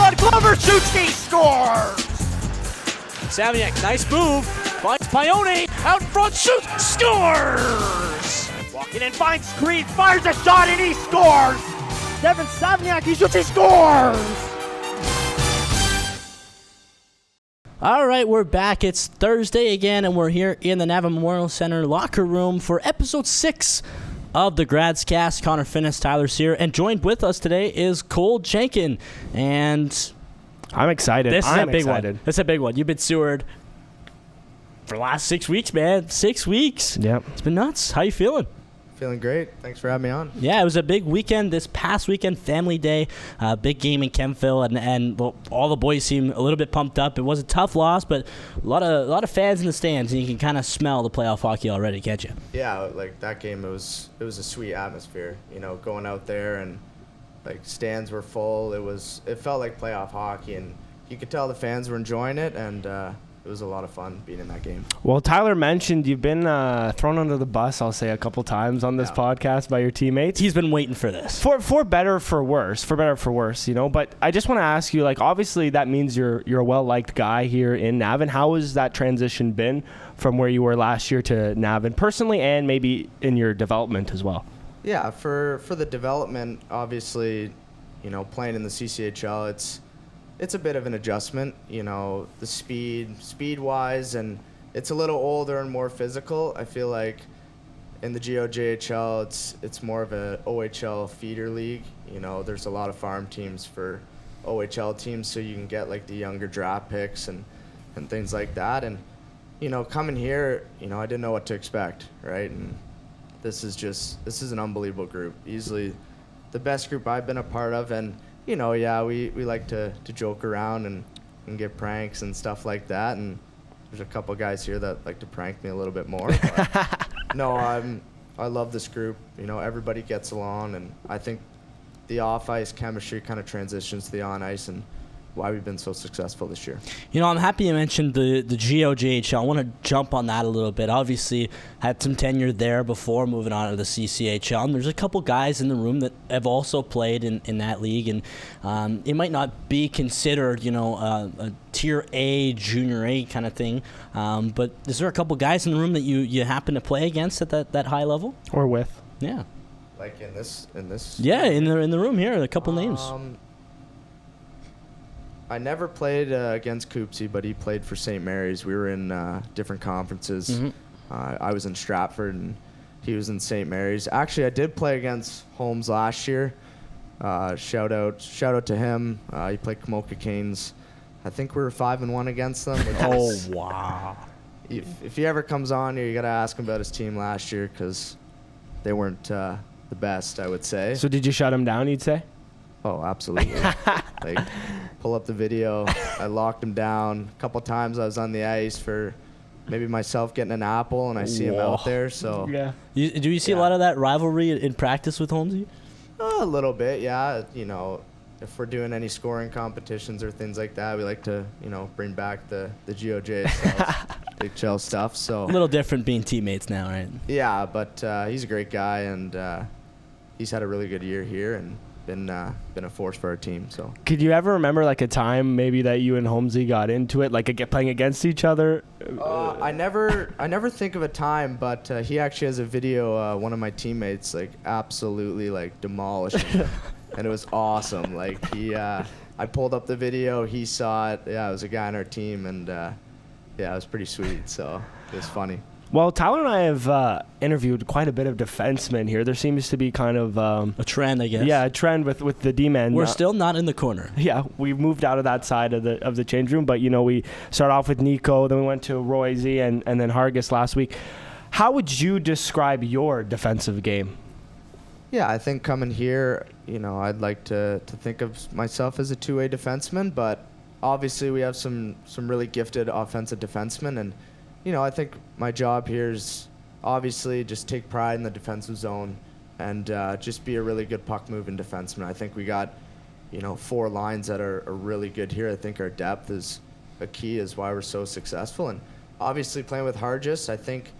shot. Glover shoots, he scores! Savignac, nice move. Finds Pione. Out in front, shoots, scores! Walking in, finds screen, fires a shot, and he scores! Devin Savignac, he shoots, he scores! All right, we're back. It's Thursday again, and we're here in the Nava Memorial Center locker room for episode 6 of the Gradscast. Connor Finnis, Tyler Sear, and joined with us today is Cole Jenken. And I'm excited. This is a big one. This is a big one. You've been Seward for the last 6 weeks, man. 6 weeks. Yep. It's been nuts. How you feeling? Feeling great. Thanks for having me on. Yeah, it was a big weekend this past weekend, Family Day, big game in Kempville, and well, all the boys seem a little bit pumped up. It was a tough loss, but a lot of fans in the stands, and you can kind of smell the playoff hockey already, can't you? Yeah, like that game, it was a sweet atmosphere. You know, going out there and like stands were full. It felt like playoff hockey, and you could tell the fans were enjoying it, and it was a lot of fun being in that game. Well, Tyler mentioned you've been thrown under the bus, I'll say, a couple times on this podcast by your teammates. He's been waiting for this. For better or for worse. For better or for worse, you know. But I just want to ask you, like, obviously that means you're a well-liked guy here in Navan. How has that transition been from where you were last year to Navan, personally and maybe in your development as well? Yeah, for the development, obviously, you know, playing in the CCHL, it's a bit of an adjustment, you know, the speed-wise, and it's a little older and more physical. I feel like in the GOJHL, it's more of a OHL feeder league. You know, there's a lot of farm teams for OHL teams, so you can get like the younger draft picks and things like that. And, you know, coming here, you know, I didn't know what to expect, right? And this is an unbelievable group, easily the best group I've been a part of. And you know, yeah, we like to joke around and get pranks and stuff like that. And there's a couple guys here that like to prank me a little bit more. But no, I love this group. You know, everybody gets along, and I think the off-ice chemistry kind of transitions to the on-ice, and why we've been so successful this year. You know, I'm happy you mentioned the GOJHL. I want to jump on that a little bit. Obviously, had some tenure there before moving on to the CCHL. And there's a couple guys in the room that have also played in that league. And it might not be considered, you know, a Tier A, Junior A kind of thing. But is there a couple guys in the room that you happen to play against at that high level? Or with? Yeah. Like in this? Yeah, in the room here, a couple names. I never played against Coopsy, but he played for St. Mary's. We were in different conferences. Mm-hmm. I was in Stratford, and he was in St. Mary's. Actually, I did play against Holmes last year. Shout out to him. He played Kamoka Canes. I think we were 5-1 against them. Wow. If he ever comes on here, you got to ask him about his team last year, because they weren't the best, I would say. So did you shut him down, you'd say? Oh, absolutely. Like, pull up the video. I locked him down. A couple times I was on the ice for maybe myself getting an apple, and I see him out there. So yeah. Do you see a lot of that rivalry in practice with Holmesy? A little bit, yeah. You know, if we're doing any scoring competitions or things like that, we like to, you know, bring back the GOJ stuff. So a little different being teammates now, right? Yeah, but he's a great guy, and he's had a really good year here, and been a force for our team. So could you ever remember like a time maybe that you and Holmesy got into it, like playing against each other? I never think of a time, but he actually has a video. One of my teammates like absolutely like demolished him, and it was awesome. Like I pulled up the video, he saw it. Yeah, it was a guy on our team, and yeah, it was pretty sweet. So it was funny. Well, Tyler and I have interviewed quite a bit of defensemen here. There seems to be kind of a trend, I guess. Yeah, a trend with the D-men. We're still not in the corner. Yeah, we've moved out of that side of the change room. But, you know, we started off with Nico, then we went to Royce and then Hargis last week. How would you describe your defensive game? Yeah, I think coming here, you know, I'd like to think of myself as a two-way defenseman. But obviously we have some really gifted offensive defensemen, and you know, I think my job here is obviously just take pride in the defensive zone and just be a really good puck-moving defenseman. I think we got, you know, 4 lines that are really good here. I think our depth is a key, is why we're so successful. And obviously playing with Hargis, I think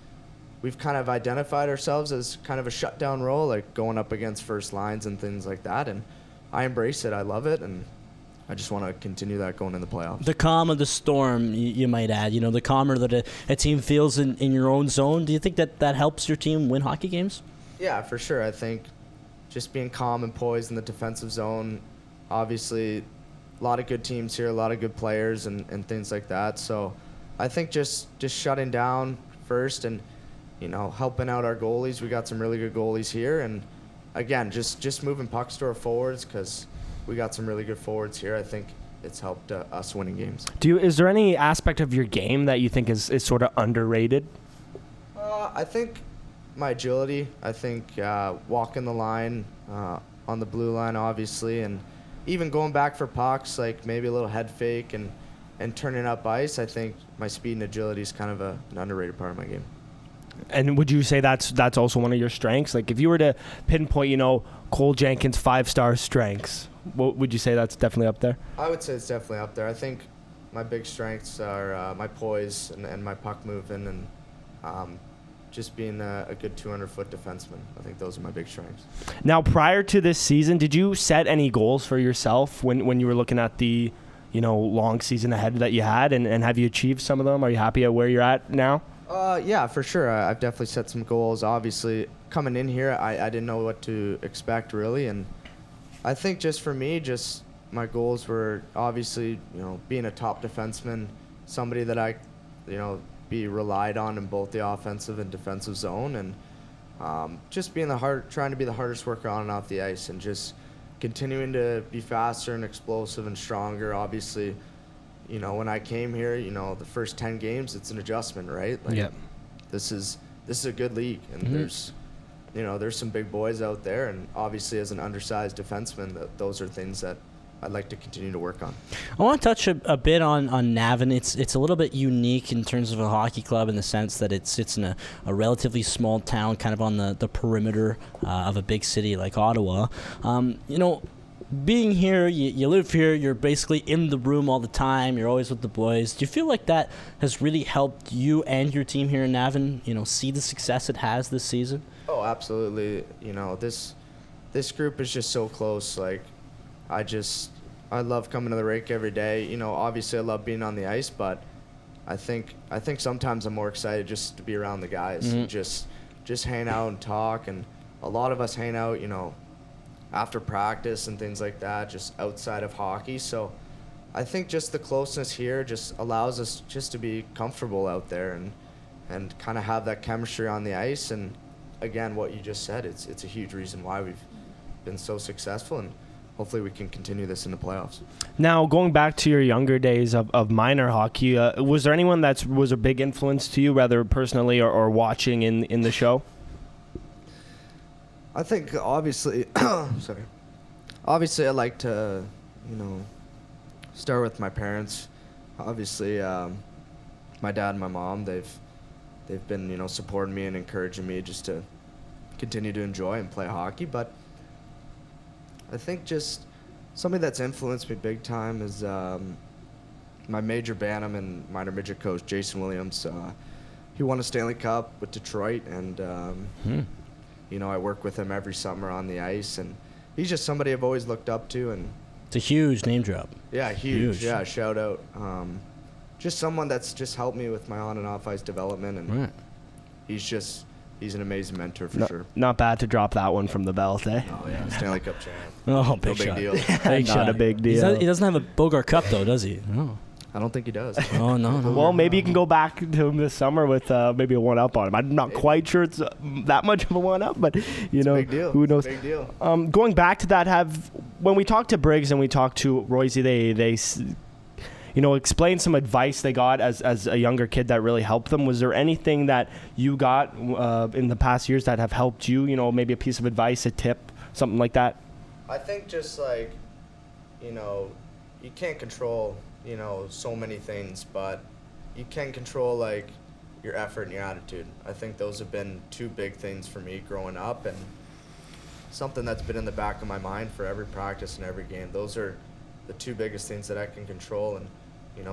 we've kind of identified ourselves as kind of a shutdown role, like going up against first lines and things like that. And I embrace it. I love it. And I just want to continue that going in the playoffs. The calm of the storm, you might add. The calmer that a team feels in your own zone. Do you think that helps your team win hockey games? Yeah, for sure. I think just being calm and poised in the defensive zone, obviously a lot of good teams here, a lot of good players and things like that. So I think just shutting down first and, helping out our goalies. We got some really good goalies here. And, again, just moving pucks to our forwards because we got some really good forwards here. I think it's helped us winning games. Is there any aspect of your game that you think is sort of underrated? I think my agility. I think walking the line on the blue line, obviously, and even going back for pucks, like maybe a little head fake and turning up ice. I think my speed and agility is kind of an underrated part of my game. And would you say that's also one of your strengths? Like if you were to pinpoint, Cole Jenken's 5-star strengths, what would you say that's definitely up there? I would say it's definitely up there. I think my big strengths are my poise and my puck movement and just being a good 200-foot defenseman. I think those are my big strengths. Now, prior to this season, did you set any goals for yourself when you were looking at the long season ahead that you had, and have you achieved some of them? Are you happy at where you're at now? Yeah, for sure. I've definitely set some goals. Obviously, coming in here, I didn't know what to expect really, and I think just for me, just my goals were obviously, being a top defenseman, somebody that I, be relied on in both the offensive and defensive zone, and just trying to be the hardest worker on and off the ice, and just continuing to be faster and explosive and stronger. Obviously, when I came here, the first 10 games, it's an adjustment, right? Like, yep. This is a good league, and there's some big boys out there, and obviously as an undersized defenseman, those are things that I'd like to continue to work on. I want to touch a bit on Navan. It's a little bit unique in terms of a hockey club in the sense that it sits in a relatively small town, kind of on the perimeter of a big city like Ottawa. Being here, you live here, you're basically in the room all the time, you're always with the boys. Do you feel like that has really helped you and your team here in Navan, see the success it has this season? Oh, absolutely. This group is just so close. Like, I love coming to the rink every day. Obviously I love being on the ice, but I think sometimes I'm more excited just to be around the guys and just hang out and talk. And a lot of us hang out, after practice and things like that, just outside of hockey. So I think just the closeness here just allows us just to be comfortable out there and kind of have that chemistry on the ice. And again, what you just said, it's a huge reason why we've been so successful, and hopefully we can continue this in the playoffs. Now, going back to your younger days of minor hockey, was there anyone that was a big influence to you, whether personally or watching in the show? I think obviously, obviously I like to, start with my parents. Obviously, my dad and my mom, they've been, supporting me and encouraging me just to continue to enjoy and play hockey. But I think just somebody that's influenced me big time is my major bantam and minor midget coach, Jason Williams. He won a Stanley Cup with Detroit, and I work with him every summer on the ice, and he's just somebody I've always looked up to. And it's a huge name drop. Yeah, huge. Yeah, shout out. Just someone that's just helped me with my on and off ice development, and he's an amazing mentor for sure. Not bad to drop that one from the belt, eh? Oh yeah, Stanley Cup champ. Oh, big shot. deal. Big Not shot. a big deal. He doesn't have a Bogart Cup though, does he? No. I don't think he does. Oh no. Well, maybe you can go back to him this summer with maybe a 1-up on him. I'm not quite sure it's that much of a 1-up, but big deal. Who knows? Big deal. Going back to that, when we talked to Briggs and we talked to Royce, they explained some advice they got as a younger kid that really helped them. Was there anything that you got in the past years that have helped you? Maybe a piece of advice, a tip, something like that. I think just like, you can't control, so many things, but you can control like your effort and your attitude. I think those have been two big things for me growing up, and something that's been in the back of my mind for every practice and every game. Those are the two biggest things that I can control, and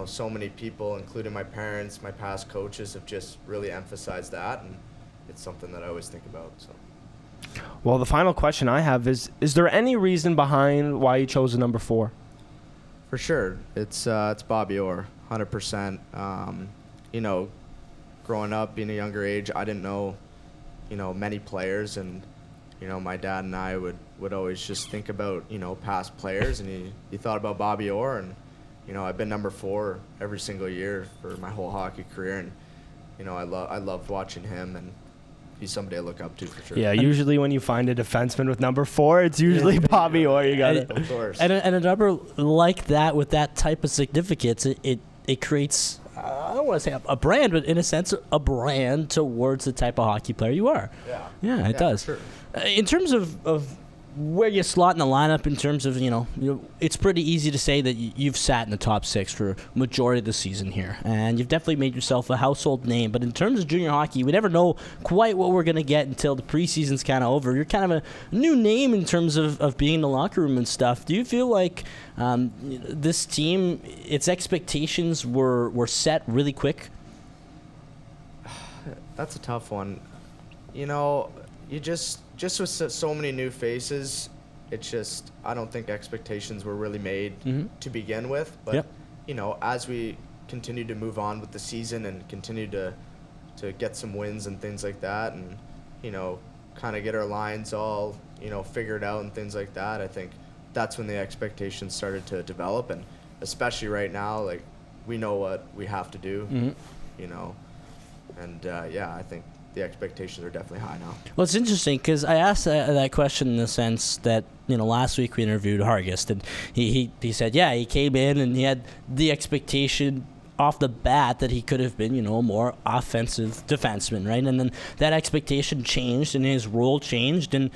so many people, including my parents, my past coaches, have just really emphasized that, and it's something that I always think about. So. Well, the final question I have is there any reason behind why you chose the number 4? For sure, it's Bobby Orr, 100%. You know, growing up, being a younger age, I didn't know, you know, many players, and you know, my dad and I would always just think about, you know, past players, and he thought about Bobby Orr, and you know, I've been number 4 every single year for my whole hockey career, and you know, I loved watching him, and he's somebody I look up to for sure. Yeah, usually when you find a defenseman with number 4, it's usually Bobby Orr. You got it. Of course. And a number like that with that type of significance, it creates, I don't want to say a brand, but in a sense, a brand towards the type of hockey player you are. Yeah, it does. For sure. In terms of where you slot in the lineup, in terms of, you know, it's pretty easy to say that you've sat in the top 6 for majority of the season here, and you've definitely made yourself a household name. But in terms of junior hockey, we never know quite what we're going to get until the preseason's kind of over. You're kind of a new name in terms of being in the locker room and stuff. Do you feel like this team, its expectations were set really quick? That's a tough one. You know, you just with so many new faces, it's just, I don't think expectations were really made to begin with. But, you know, as we continue to move on with the season and continue to get some wins and things like that, and, you know, kind of get our lines all, you know, figured out and things like that, I think that's when the expectations started to develop. And especially right now, like, we know what we have to do, you know. And, yeah, I think the expectations are definitely high now. Well, it's interesting because I asked that question in the sense that, you know, last week we interviewed Hargest, and he said, yeah, he came in and he had the expectation off the bat that he could have been, you know, a more offensive defenseman, right? And then that expectation changed and his role changed, and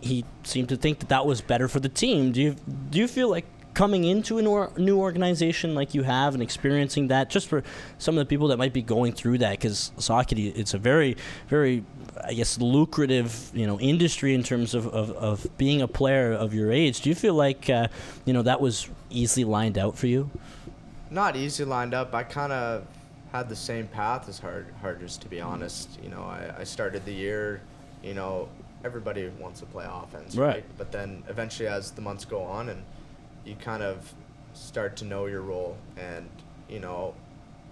he seemed to think that was better for the team. Do you feel like coming into a new organization like you have and experiencing that, just for some of the people that might be going through that, because hockey, it's a very, very, I guess, lucrative, you know, industry in terms of being a player of your age. Do you feel like, you know, that was easily lined out for you? Not easy lined up. I kind of had the same path as Hargest, to be honest. You know, I started the year, you know, everybody wants to play offense, right? But then eventually as the months go on and you kind of start to know your role, and you know,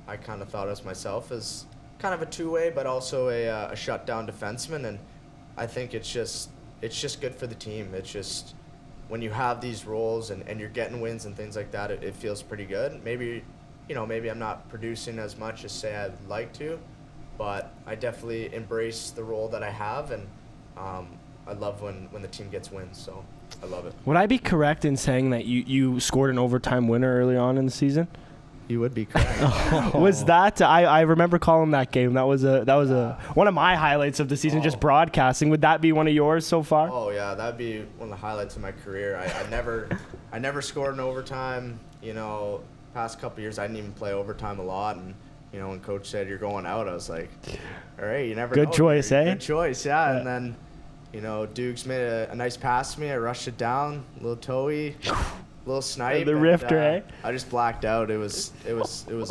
I kind of thought of myself as kind of a two-way, but also a shutdown defenseman, and I think it's just good for the team. It's just when you have these roles and you're getting wins and things like that, it feels pretty good. Maybe, you know, maybe I'm not producing as much as say I'd like to, but I definitely embrace the role that I have, and I love when the team gets wins, so I love it. Would I be correct in saying that you scored an overtime winner early on in the season? You would be correct. Was that I remember calling that game. That was one of my highlights of the season, just broadcasting. Would that be one of yours so far? Oh yeah, that'd be one of the highlights of my career. I never scored in overtime. You know, past couple years I didn't even play overtime a lot, and you know, when coach said you're going out, I was like, all right, you never know. Good choice, eh? Good choice, yeah. And then, you know, Dukes made a nice pass to me. I rushed it down, a little toey, little snipe. The rifter, eh? I just blacked out. It was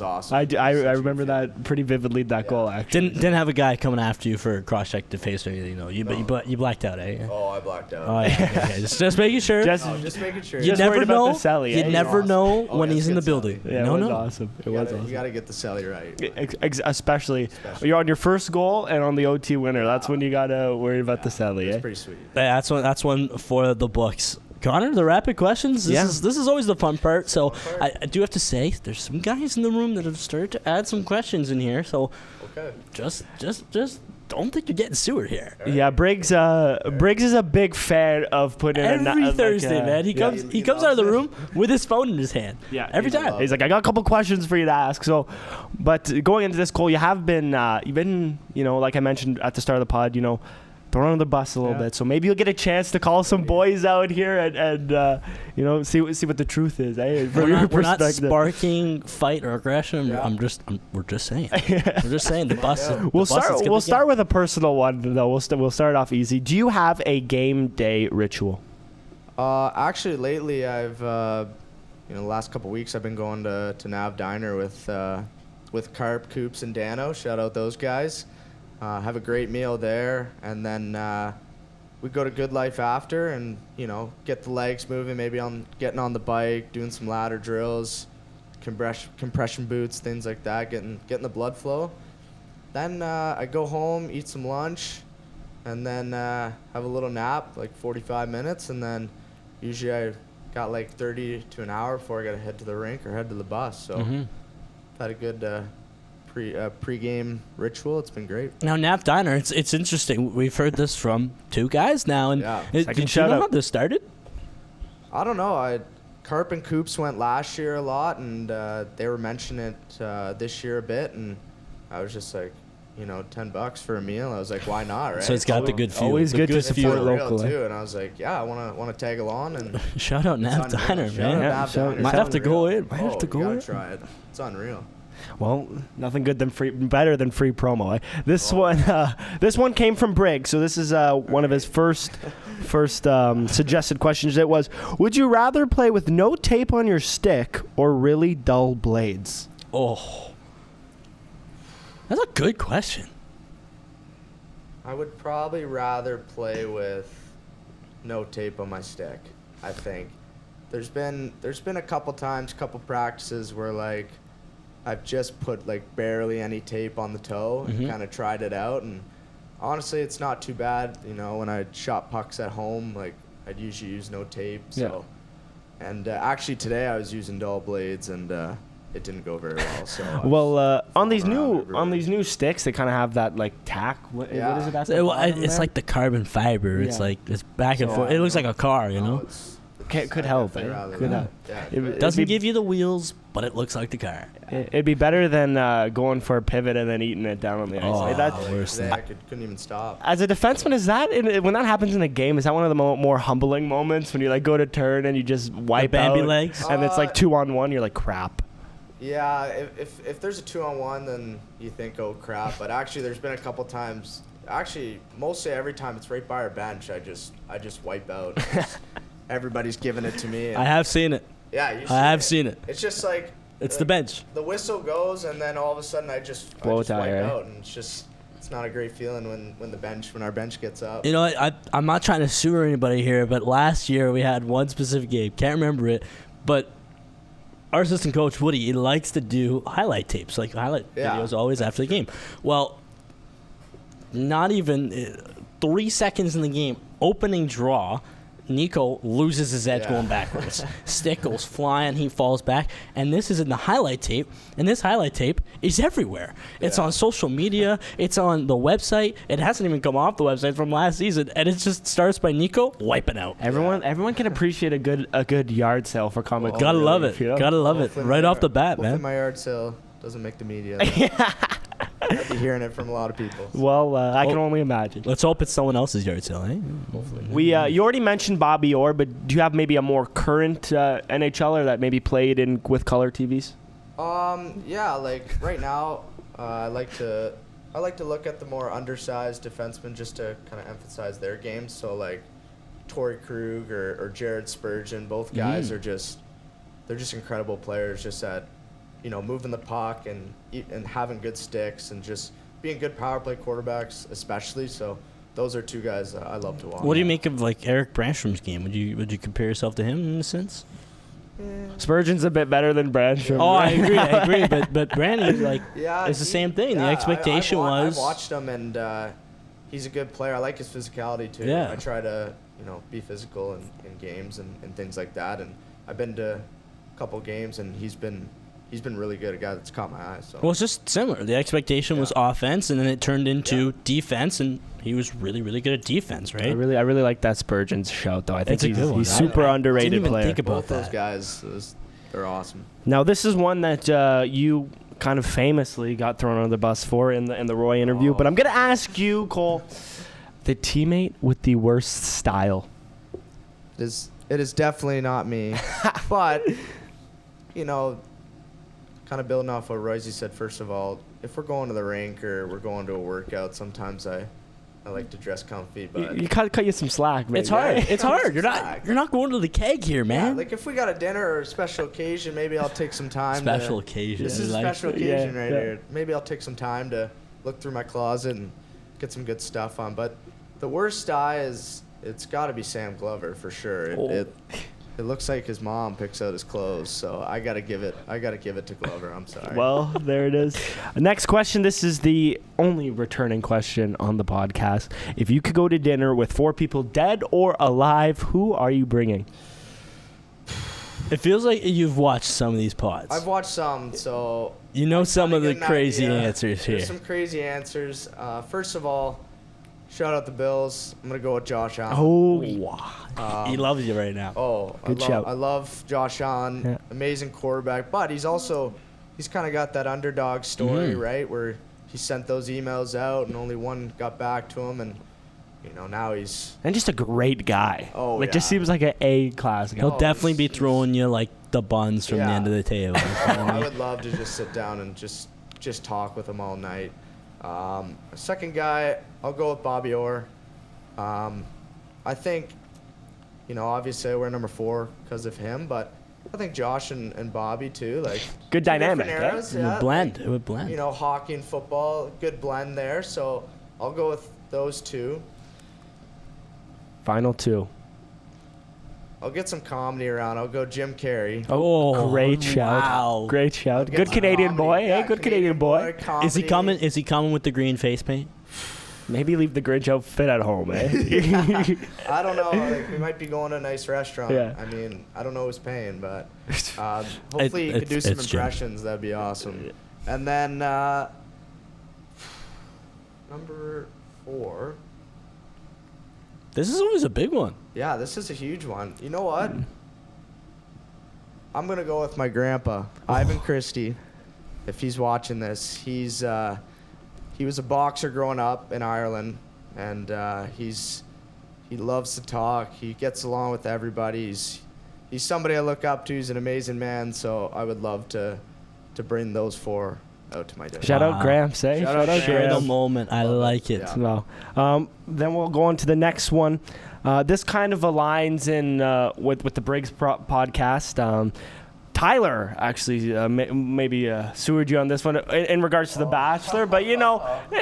awesome. I remember that pretty vividly. That goal actually. Didn't have a guy coming after you for cross-check to face or anything, you know. You blacked out, eh? Oh, I blacked out. Oh yeah. Just making sure. Just making sure. You never know. Celly, you never know when he's in the building. Yeah, it was awesome. It was awesome. You got to get the Celly right. Especially you're on your first goal and on the OT winner. That's when you got to worry about the Celly. It's pretty sweet. That's one for the books. Connor, the rapid questions. This is always the fun part. So I do have to say, there's some guys in the room that have started to add some questions in here. So just don't think you're getting Seward here. Right. Yeah, Briggs is a big fan of putting every Thursday, man. He comes out of the room with his phone in his hand. Yeah, every time. He's like, I got a couple questions for you to ask. So, but going into this, Cole, you've been, you know, like I mentioned at the start of the pod, you know, thrown under the bus a little bit, so maybe you'll get a chance to call some boys out here and you know, see what the truth is. Eh? We're not sparking fight or aggression. We're just saying. We're just saying the bus. We'll start with a personal one though. We'll start off easy. Do you have a game day ritual? Actually, lately I've you know, the last couple weeks I've been going to Nav Diner with Carp, Coops, and Dano. Shout out those guys. Have a great meal there, and then we go to Good Life after and, you know, get the legs moving, maybe on getting on the bike, doing some ladder drills, compression boots, things like that, getting the blood flow. Then I go home, eat some lunch, and then have a little nap, like 45 minutes, and then usually I got like 30 to an hour before I got to head to the rink or head to the bus. So I've had a good pre-game ritual. It's been great. Now, Nav Diner, it's interesting. We've heard this from two guys now. And Yeah. did you know how this started? I don't know. Carp and Coops went last year a lot, and they were mentioning it this year a bit, and I was just like, you know, $10 for a meal. I was like, why not, right? So it's got the good feel. Always the good to It's support unreal, locally. too, and I was like, yeah, I want to tag along. And Shout out Nav it's unreal. Diner, Shout man. out Yeah, Nav shout- Diner. Might It's have to go unreal. in. Might have to You go gotta in. try it. It's unreal. Well, nothing good than better than free promo. Eh? This one came from Briggs, so this is one of his first suggested questions. It was, would you rather play with no tape on your stick or really dull blades? Oh, that's a good question. I would probably rather play with no tape on my stick. I think there's been a couple practices where like I've just put like barely any tape on the toe and kind of tried it out, and honestly it's not too bad. You know, when I shot pucks at home, like I'd usually use no tape. So and actually today I was using dull blades, and it didn't go very well. So Well, on these around new sticks, they kind of have that like tack. What is it? That's the Well, bottom it's there? like the carbon fiber. It's Yeah. like it's back and So, forth. It looks like a car, you know. Could help. I'd Eh? rather Could that. help. Yeah. It'd Doesn't be- give you the wheels, but it looks like the car. It'd be better than going for a pivot and then eating it down on the ice. Oh, Like, that's, worse Today than I couldn't even stop. as a defenseman, is that when that happens in a game? Is that one of the more humbling moments when you like go to turn and you just wipe Bambi out, legs? and it's like 2-on-1? You're like, crap. Yeah, if there's a 2-on-1, then you think, oh crap. But actually, there's been a couple times. Actually, mostly every time it's right by our bench, I just wipe out. Everybody's giving it to me. And I have seen it. yeah, you I have seen it. It's just like It's the bench. the whistle goes, and then all of a sudden I just Blow wipe it out, right? out, and it's not a great feeling when our bench gets up. You know, I'm not trying to sue anybody here, but last year we had one specific game. Can't remember it, but our assistant coach Woody, he likes to do highlight tapes, like highlight Yeah. videos, always after the game. Well, not even 3 seconds in the game, opening draw, Nico loses his edge Yeah. going backwards. Stick goes flying, he falls back, and this is in the highlight tape, and this highlight tape is everywhere. It's Yeah. on social media, it's on the website, it hasn't even come off the website from last season, and it just starts by Nico wiping out. Everyone can appreciate a good yard sale for comic. Oh, Gotta love it. you know? Gotta love it. Hopefully Right my off the bat, hopefully man. my yard sale doesn't make the media. I'll be hearing it from a lot of people. Well, I can only imagine. Let's hope it's someone else's yard sale, eh? You already mentioned Bobby Orr, but do you have maybe a more current NHLer that maybe played in with color TVs? Yeah, like right now, I like to look at the more undersized defensemen just to kind of emphasize their games. So like Torrey Krug or Jared Spurgeon, both guys are they're just incredible players. Just at moving the puck and having good sticks and just being good power play quarterbacks, especially. So those are two guys I love to watch. What do you make of like Eric Branstrom's game? Would you compare yourself to him in a sense? Spurgeon's a bit better than Brandstrom. Oh, I agree. But Brandy, like, Yeah, it's the same thing. The expectation was. I watched him, and he's a good player. I like his physicality too. Yeah. I try to be physical in games and things like that. And I've been to a couple games, and he's been really good. A guy that's caught my eye. So. Well, it's just similar. The expectation was offense, and then it turned into defense, and he was really, really good at defense, right? I really like that Spurgeon's shout though. I think It's a good one. he's super I underrated didn't even player. think about Both those that. guys, they're awesome. Now this is one that you kind of famously got thrown under the bus for in the Roy interview, but I'm gonna ask you, Cole, the teammate with the worst style. It is definitely not me, but kind of building off what Royce said. First of all, if we're going to the rink or we're going to a workout, sometimes I like to dress comfy, but You cut you some slack, man. It's hard. It's hard. You're Slack. not going to the keg here, yeah, man. like if we got a dinner or a special occasion, maybe I'll take some time. Special occasion. This is a Like- special occasion Yeah, right yeah. here. Maybe I'll take some time to look through my closet and get some good stuff on. But the worst style is it's got to be Sam Glover for sure. It looks like his mom picks out his clothes, so I gotta give it to Glover. I'm sorry. Well, there it is. Next question. This is the only returning question on the podcast. If you could go to dinner with 4 people, dead or alive, who are you bringing? It feels like you've watched some of these pods. I've watched some, so you know some of the crazy idea. answers here. There's some crazy answers. First of all, shout out the Bills. I'm gonna go with Josh Allen. Oh, He loves you right now. Good shout. I love Josh Allen. Yeah. Amazing quarterback, but he's kind of got that underdog story, right? Where he sent those emails out and only one got back to him, and now he's and just a great guy. Oh, just seems like an A-class guy. He'll definitely be throwing you like the buns from the end of the table. I would love to just sit down and just talk with him all night. Second guy, I'll go with Bobby Orr. I think, obviously I wear number 4 because of him, but I think Josh and Bobby too, like Good dynamic, different eras, It would blend. It would blend. Hockey and football, good blend there. So I'll go with those 2. Final 2. I'll get some comedy around. I'll go Jim Carrey. Oh, Great shout. wow. Great shout. Get Good some Canadian comedy. boy. Yeah, Hey, good Canadian boy. comedy. Is he coming? Is he coming with the green face paint? Maybe leave the Grinch outfit at home, eh? I don't know. Like, we might be going to a nice restaurant. Yeah. I mean, I don't know who's paying, but hopefully you could do some it's Jim. impressions. That'd be awesome. And then number 4. This is always a big one. Yeah, this is a huge one. You know what? I'm gonna go with my grandpa, Ivan Christie. If he's watching this, he was a boxer growing up in Ireland, and he loves to talk. He gets along with everybody. He's somebody I look up to. He's an amazing man. So I would love to bring those 4 out to my dinner. Shout out Gramps, eh? Shout out Share the Gramps. moment. I like it. Yeah. Well, then we'll go on to the next one. This kind of aligns in with the Briggs podcast. Tyler actually maybe sewered you on this one in regards to The Bachelor, but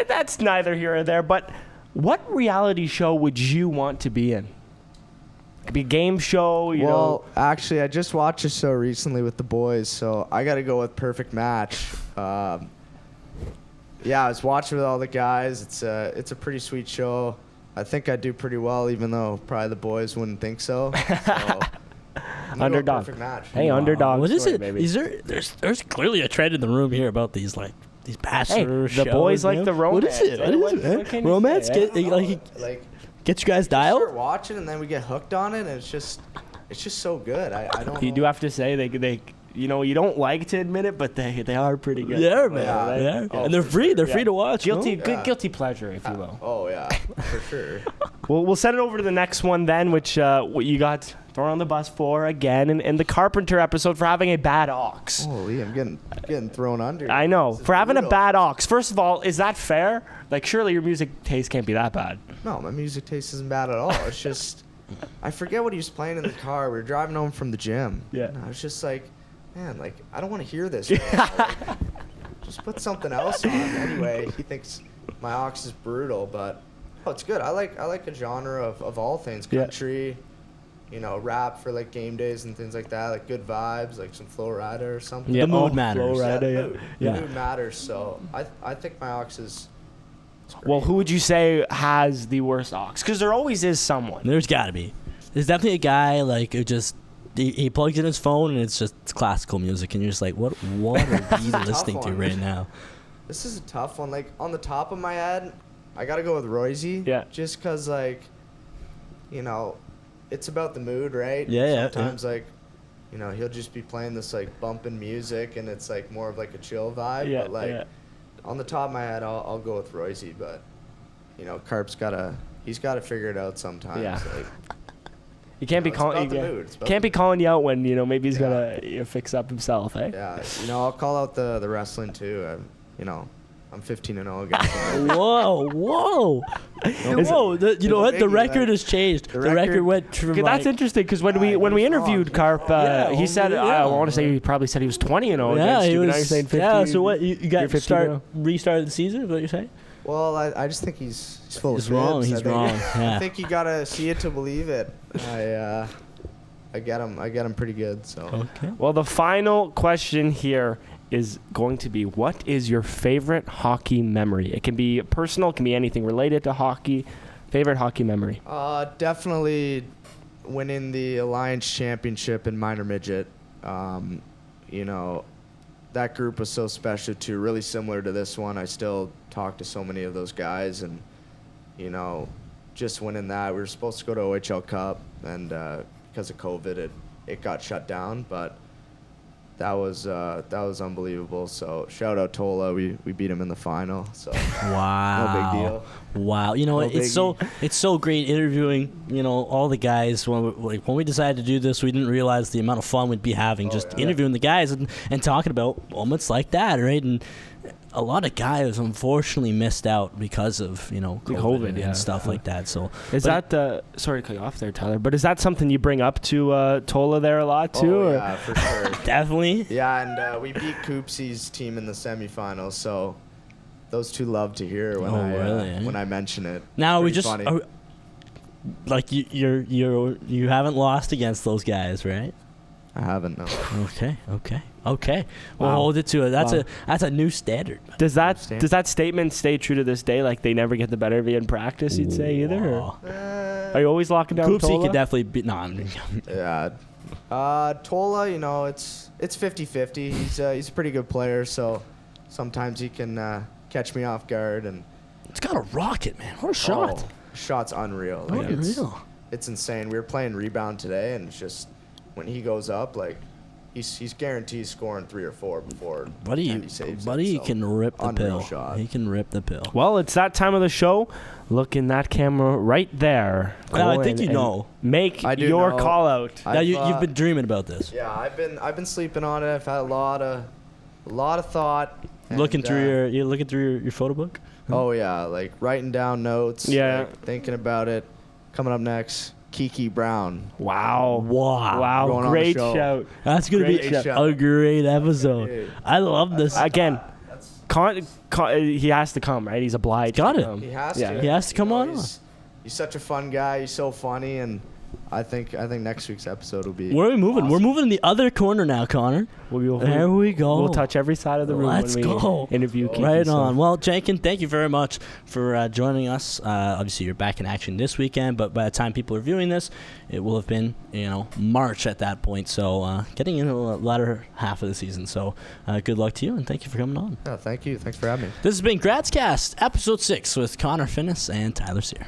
that's neither here or there. But what reality show would you want to be in? It could be a game show, you know. Actually, I just watched a show recently with the boys, so I got to go with Perfect Match. I was watching with all the guys. It's a pretty sweet show. I think I do pretty well, even though probably the boys wouldn't think so. Underdog. Perfect Match. Hey, underdog. What is story, it? baby. There's clearly a trend in the room here about these Bachelor shows. the boys like man. the romance. What is it? What is it? What can you Romance say, gets you guys start dialed. watching, and then we get hooked on it, and it's just so good. I don't. You know. do have to say they you don't like to admit it, but they are pretty good. Yeah, man. Yeah. Yeah. Oh, And they're for free. sure. They're free to watch. Guilty, no? good guilty pleasure, if you will. Oh yeah, for sure. We'll send it over to the next one then, which what you got thrown on the bus for again, in the Carpenter episode for having a bad ox. Holy, I'm getting thrown under. I know. This is For having a brutal. bad ox. First of all, is that fair? Like, surely your music taste can't be that bad. No, my music taste isn't bad at all. It's just, I forget what he was playing in the car. We were driving home from the gym. Yeah. And I was just like, man, like, I don't want to hear this right now. Like, just put something else on. Anyway, he thinks my ox is brutal, but it's good. I like a genre of all things. Yeah. Country, rap for like game days and things like that. Like good vibes, like some Flow Rider or something. The mood matters. Flow Rider, yeah. Mood. Yeah. The mood matters. So I think my ox is. Well, who would you say has the worst ox? Because there always is someone. There's got to be. There's definitely a guy who just he plugs in his phone and it's just classical music and you're just like, what are we listening to one. right now? This is a tough one. Like, on the top of my head, I got to go with Royce. Yeah. Just because, it's about the mood, right? Yeah. Sometimes, he'll just be playing this, bumping music, and it's, more of, a chill vibe. Yeah, But, yeah. on the top of my head, I'll go with Royce. But, Carp's he's got to figure it out sometimes. Yeah. He can't be it's calling. about the mood. It's about Can't the be calling you out when maybe he's gotta fix up himself, eh? Yeah. I'll call out the wrestling, too. I'm 15-0 against him. Whoa. Whoa. You know what? The record has changed. The record went from Okay, that's interesting because when we he's interviewed wrong. Carp, he said I want to say he probably said he was 20-0 Yeah, against he you. But was. now you're saying 15. Yeah, so what? You got You're 15 now. restarted the season? Is what you're saying? Well, I just think he's full He's of wrong. fibs. He's wrong. Yeah. I think you gotta see it to believe it. I get him pretty good. So Okay. Well, the final question here is going to be, what is your favorite hockey memory? It can be personal, it can be anything related to hockey. Favorite hockey memory? definitely winning the Alliance Championship in minor midget. You know, that group was so special too, really similar to this one. I still talk to so many of those guys, and you know, just winning that. We were supposed to go to OHL Cup, and because of COVID, it got shut down. But that was unbelievable. So shout out Tola. We beat him in the final. So Wow. no big deal. Wow. You know, No it's so great interviewing, you know, all the guys. When we decided to do this, we didn't realize the amount of fun we'd be having interviewing the guys and talking about moments like that, right? And a lot of guys unfortunately missed out because of, you know, COVID and stuff like that. So sorry to cut you off there, Tyler, but is that something you bring up to Tola there a lot too? Oh, or? yeah, for sure. Definitely. Yeah, and we beat Coopsy's team in the semifinals, so those two love to hear when when I mention it. Now we Pretty just funny. like you haven't lost against those guys, right? I haven't, no. Okay. We'll Wow. hold it to it. Wow. That's a new standard. Does that statement stay true to this day? Like they never get the better of you in practice, you'd say either? Or? Are you always locking down Coopsy Tola? could definitely be. No, I'm Yeah. Tola, you know, it's 50-50. He's a pretty good player, so sometimes he can catch me off guard. And it's got a rocket, man. What a shot. Shot's unreal. Like, Unreal. It's insane. We were playing rebound today, and it's just when he goes up, like he's guaranteed scoring 3 or 4 before he saves Buddy it. So, can rip the unreal pill. shot. He can rip the pill. Well, it's that time of the show. Look in that camera right there. Now, I Go think in you and know. Make I do your know. call out. Now you've been dreaming about this. Yeah, I've been sleeping on it. I've had a lot of thought. Looking and, through you're looking through your photo book. Oh yeah, like writing down notes. Yeah. like, thinking about it. Coming up next, Kiki Brown. Wow. Wow. Going on the Great show. shout. That's gonna be Great show. a great episode. Great. I love this. Again, he has to come, right? He's obliged. Got to it. come. He has Yeah. to. He has to come on. He's such a fun guy. He's so funny, and I think next week's episode will be. Where are we moving? awesome. We're moving in the other corner now, Connor. There we go. We'll touch every side of the room Let's when we go. interview Kiki. Right so- on. Well, Jenken, thank you very much for joining us. Obviously, you're back in action this weekend, but by the time people are viewing this, it will have been, you know, March at that point. So getting into the latter half of the season. So good luck to you, and thank you for coming on. Yeah, thank you. Thanks for having me. This has been Gradscast, Episode 6 with Connor Finnis and Tyler Sear.